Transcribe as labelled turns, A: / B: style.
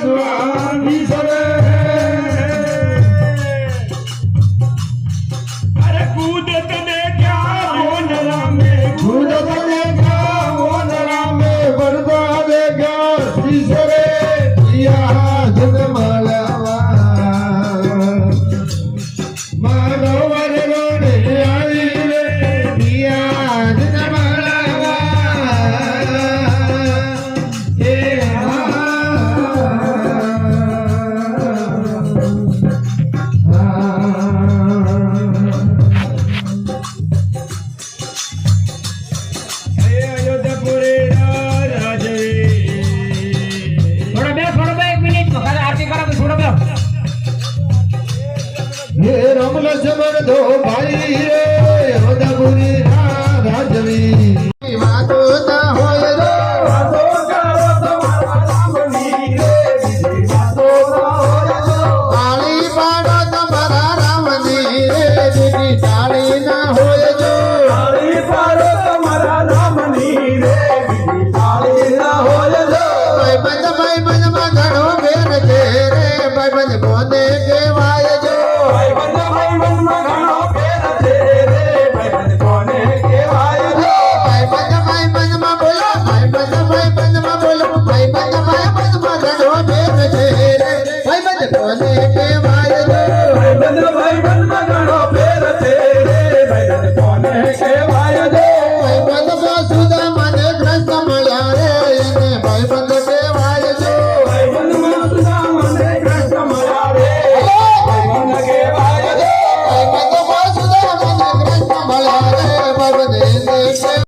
A: સ્વામી સરે
B: અરે કૂદ તને ક્યાં મોન રામે
A: ખુદ બને કા મોન રામે બરદા દે ગા ઈસરે પિયા જન માલાવા માનવર રોડે આવી રે પિયા જન માલાવા એ
B: અયોધ્યાપુરે રાજે
C: થોડો બે 1 મિનિટ તો ખાલી આરતી કરો થોડો બે
A: હે રમલ જબર દો ભાઈ રે ઓદપુરી રાજવી વાતો